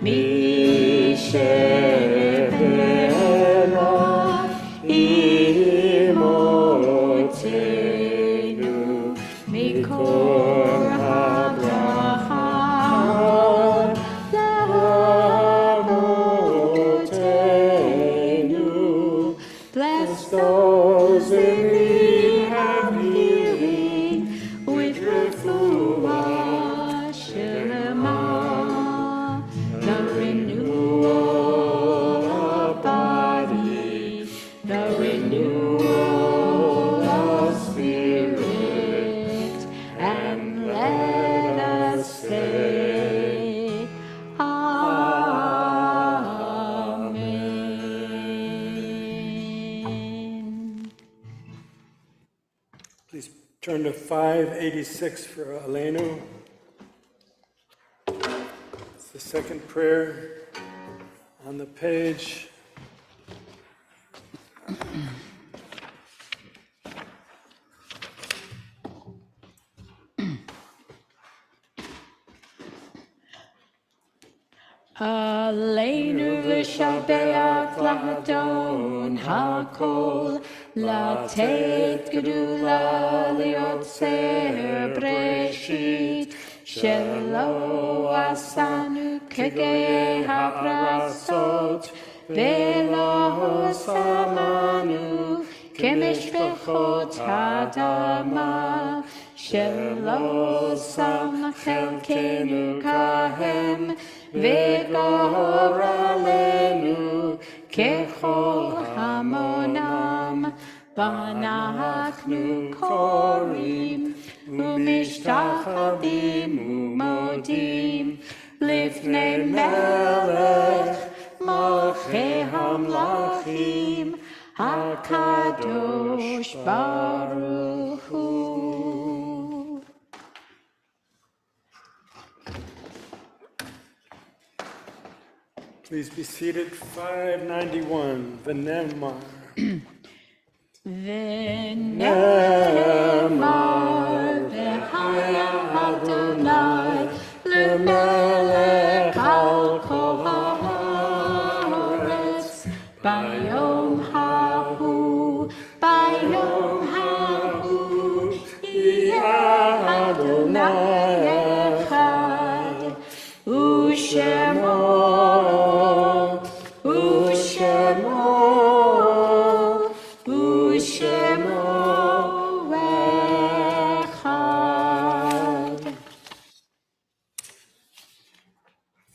Misheberach Imotenu Mikor HaBracha Turn to 586 for Elenu. It's the second prayer on the page. Aleinu v'shabeach la'adon hakol, latet gedula liotzer breshit, shelo asanu kegei ha'arasot, velo samanu kemishpechot ha'adama, shelo sam chelkenu kahem, וגור עלינו ככל המונם, ואנחנו קוראים ומשתחווים ומודים לפני מלך מלכי המלכים הקדוש ברוך הוא. Please be seated. 591, V'nemar. ונאמר והיה אדוני למלך על כל הארץ ביום ההוא יהיה אדוני אחד ושמו אחד.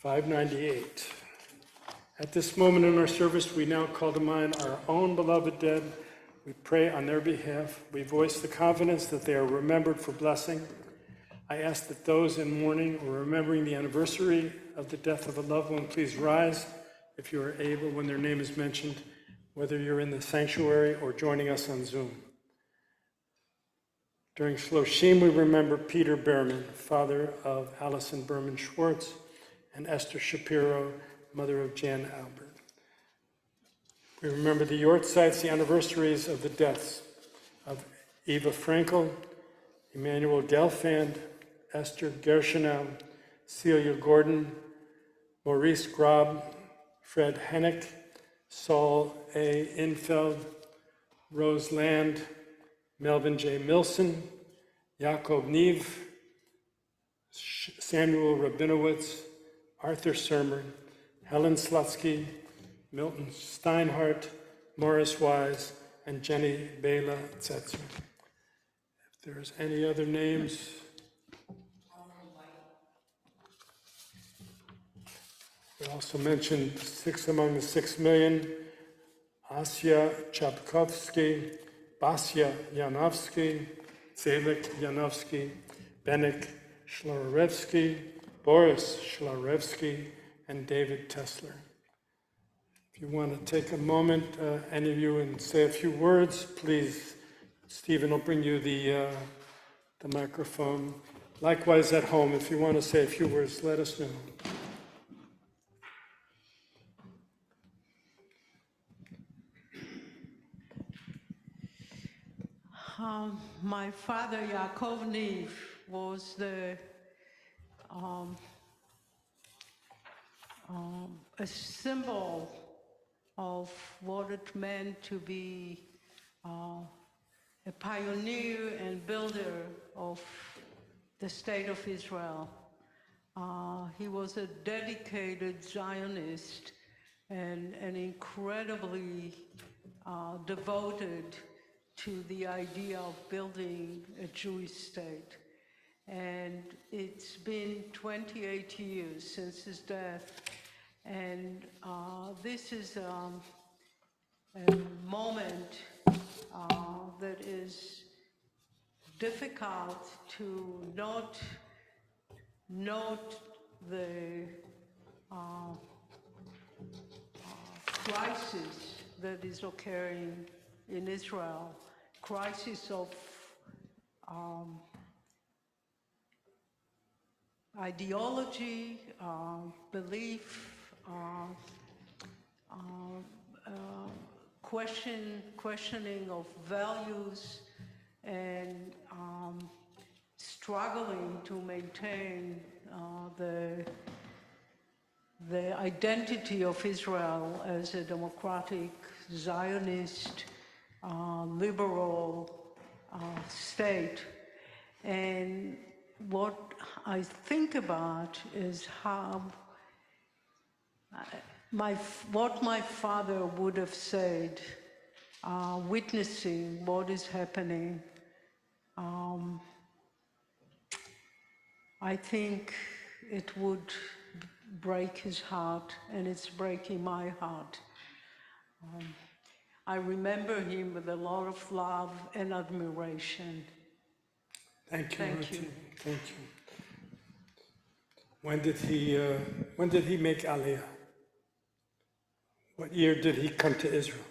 598. At this moment in our service, we now call to mind our own beloved dead. We pray on their behalf. We voice the confidence that they are remembered for blessing. I ask that those in mourning or remembering the anniversary of the death of a loved one, please rise if you are able when their name is mentioned, whether you're in the sanctuary or joining us on Zoom. During Shloshim, we remember Peter Behrman, father of Allison Berman Schwartz, and Esther Shapiro, mother of Jan Albert. We remember the Yortzites, the anniversaries of the deaths of Eva Frankel, Emmanuel Gelfand, Esther Gershonow, Celia Gordon, Maurice Grab, Fred Hennick, Saul A. Infeld, Rose Land, Melvin J. Milson, Yaakov Neve, Samuel Rabinowitz, Arthur Sermon, Helen Slutsky, Milton Steinhardt, Morris Wise, and Jenny Bela Zetzer. If there's any other names. We also mentioned 6 among the 6 million, Asya Chapkovsky, Basya Yanovsky, Zelik Yanovsky, Benik Shlarevsky, Boris Shlarevsky, and David Tesler. If you want to take a moment, any of you, and say a few words, please, Stephen will bring you the microphone. Likewise at home, if you want to say a few words, let us know. My father, Yaakov Neve, was a symbol of what it meant to be a pioneer and builder of the state of Israel. He was a dedicated Zionist and incredibly devoted to the idea of building a Jewish state. And it's been 28 years since his death. And this is a moment that is difficult to not note the crisis that is occurring in Israel, crisis of ideology, belief, questioning of values, and struggling to maintain the identity of Israel as a democratic, Zionist, liberal state. And what I think about is how what my father would have said, witnessing what is happening. I think it would break his heart, and it's breaking my heart. I remember him with a lot of love and admiration. Thank you, Thank Martina. you. Thank you. When did he make Aliyah? What year did he come to Israel?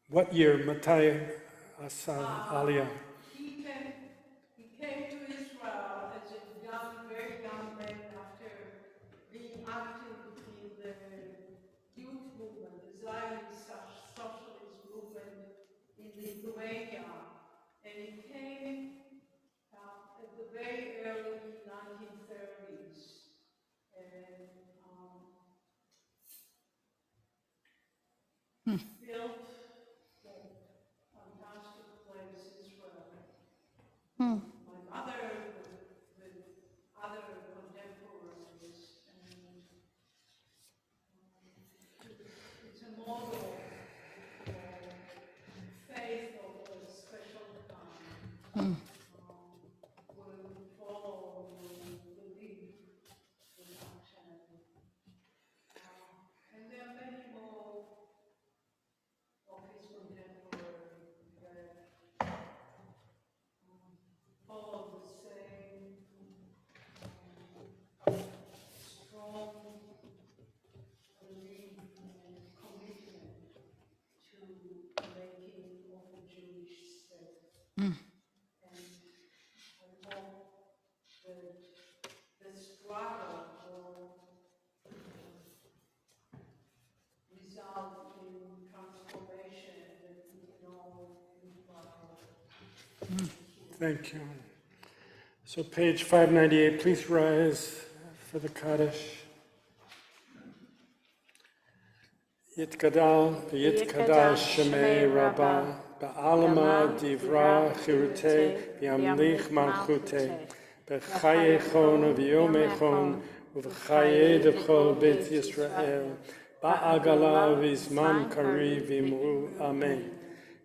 What year, Matai Asa Aliyah? He came to Israel as a very young man after being active in the youth movement, the Zionist socialist movement in Lithuania. And he came at the very early 1930s. And built a fantastic place, Israel. My mother with other contemporaries, and it's a model of faith of a special kind. Where we follow, we believe without chanting. And there are many more of his contemporaries that follow the same strong belief and commitment to making of a Jewish state. And I hope that the struggle will result in transformation that we can all be part of. Thank you. So page 598, please rise for the Kaddish. Yitgadal, Yitkadash Shemei Rabbah, Ba'alama Divra Chirute, Yamlich Malchute, B'chayechon V'yomechon, U'v'chaye Dechol Bet Yisrael, Ba'agala V'zman Kari V'imru Amen.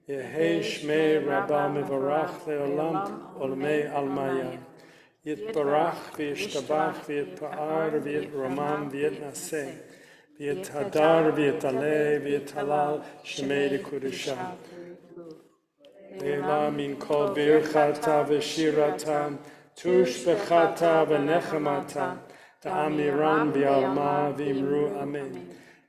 Yehei Shmei Rabbah Mevorach Le'olam Olmei Almaya. Yitbarach V'yishtabach V'yitpa'ar V'yitromam V'yitnaseh. V'yithadar v'yitale v'yitalal shemei l'kudusha. Leila min kol birchata v'shirata tush b'chata v'nechamata ta'amiran b'alma v'imru amen.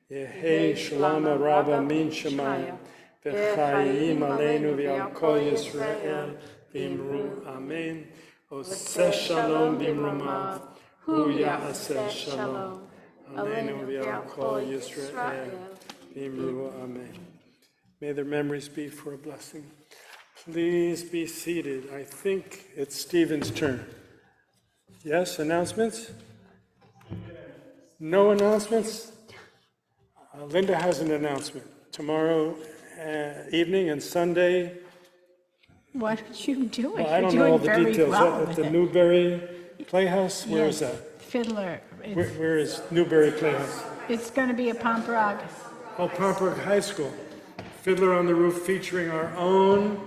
Yehei shalom rabba min shemaya v'chayim aleinu v'al kol Yisrael v'imru amen. Oseh shalom b'imrumav hu ya'aseh shalom. Aleinu v'al kol Yisrael, v'imru amen. May their memories be for a blessing. Please be seated. I think it's Stephen's turn. Yes, announcements? No announcements? Linda has an announcement. Tomorrow evening and Sunday. What are you doing? Well, I don't You're know all doing the very details. well At with the it. Newberry Playhouse? Where is Yes, that? Fiddler. Where is Newberry Playhouse? It's going to be a Pomperog. Oh, Pomperg High School. Fiddler on the Roof featuring our own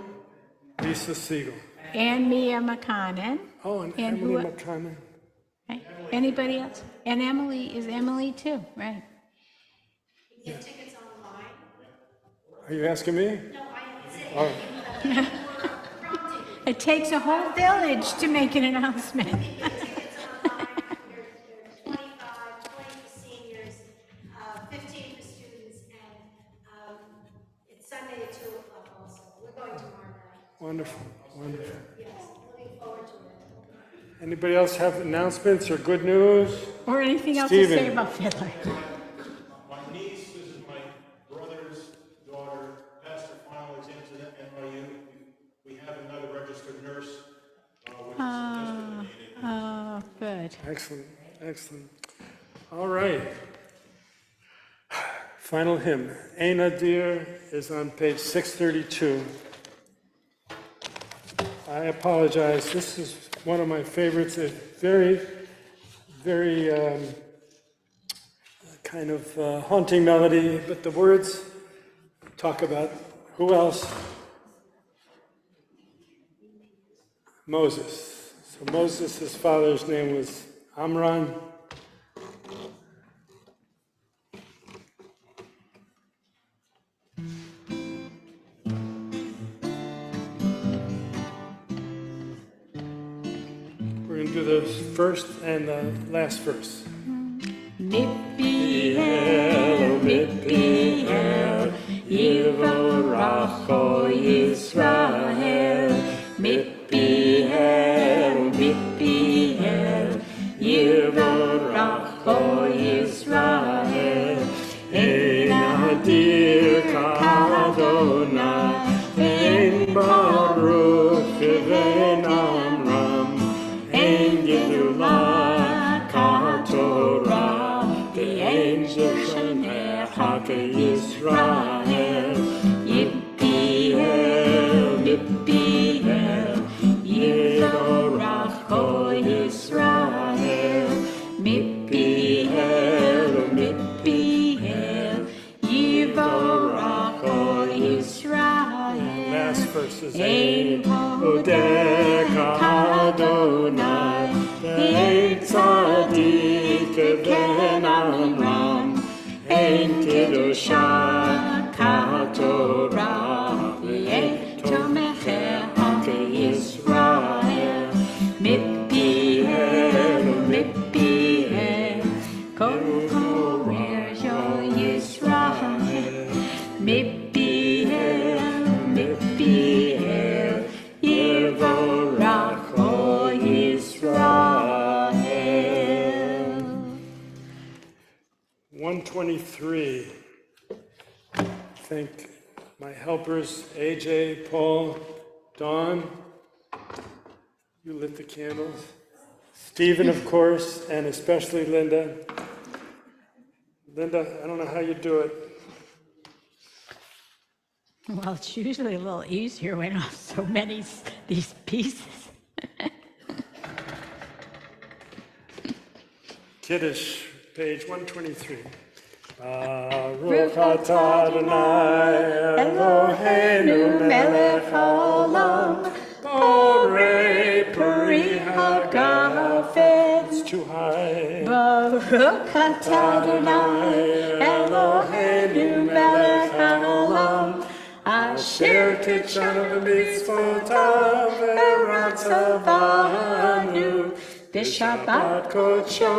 Lisa Siegel. And Mia McConnon. Oh, and And Emily who- McConnell. Right? Anybody else? And Emily is Emily too, right? You get tickets online? Are you asking me? No, I said, prompting. It takes a whole village to make an announcement. Tickets online, there's 25, 20 for seniors, 15 for students, and it's Sunday at 2 o'clock also. We're going tomorrow night. Wonderful, wonderful. Yes. Anybody else have announcements or good news? Or anything else to say Stephen. about Fiddler? My niece, this is my brother's daughter, passed her final exams at NYU. We have another registered nurse, which is just Oh, good. Excellent, excellent. All right. Final hymn. Ein Adir is on page 632. I apologize. This is one of my favorites. It's very, very kind of haunting melody, but the words talk about who else? Moses. So Moses' father's name was Amram. We're going to do the first and the last verse. Mitpiel, Mitpiel, Yivoracho Yisrael. Mitpiel, Mitpiel, Yivoracho Yisrael. Ein Adir K'Adonai, Ein Baruch K'Vein Amram, Ein Gedulah K'Torah, Ein Shechanecha K'Yisrael. Yippiel, Yippiel, Yivoracho Yisrael. Mitpiel, Mitpiel, Yivoracho Yisrael. Last verse is Ein Odeh Adonai, Ein Tzadik K'Ven Amram, Ein Kedusha K'Torah, Ein Tomechecha K'Yisrael. Mitpiel, Mitpiel, Kol Komer Yo Yisrael. Mitpiel, Mitpiel, Yivoracho Yisrael. 123. Thank my helpers, AJ, Paul, Dawn. You lit the candles. Stephen, of course, and especially Linda. Linda, I don't know how you do it. Well, it's usually a little easier when I have so many these pieces. Kiddush, page 123. Baruch atah Adonai Eloheinu melech haolam borei peri hagafet. It's too high. Baruch atah Adonai Eloheinu melech haolam Asher kitshanu b'mitzvotav v'ratzavanu b'Shabbat kodsho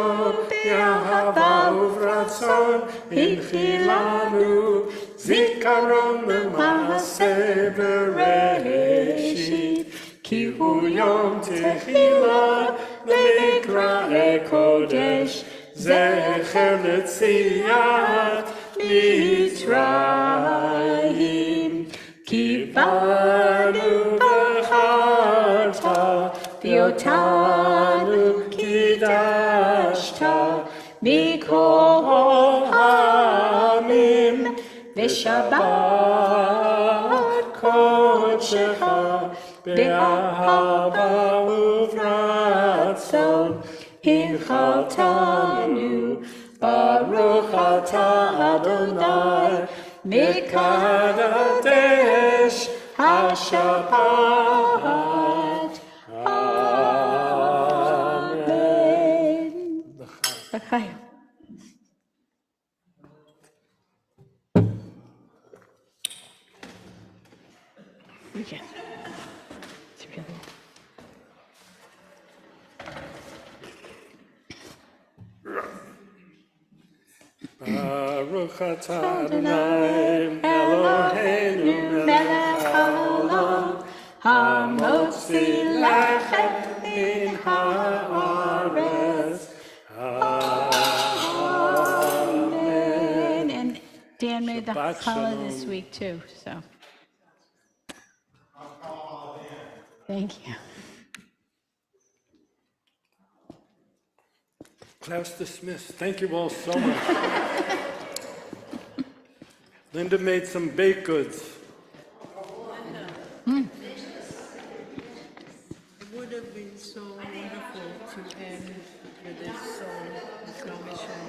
b'ahava uvratzon inchilanu zikaron l'maaseh b'reishit ki hu yom tehila l'mikra'e kodesh zecher l'tziat Mitzrayim ki banu b'charta V'otanu kidashta mikol ha'amim v'shabbat kodshecha be'ahava uvratzon hinchaltanu Baruch atah Adonai mikadesh hashabbat. Amen. L'chaim. We can. It's really. Baruch atah Adonai Eloheinu melech haolam hamotzi lechem min ha'olam Shabbat challah this shalom. week too, so. Thank you. Class dismissed. Thank you all so much. Linda made some baked goods. It would have been so wonderful to end with this song, Islam is Shining.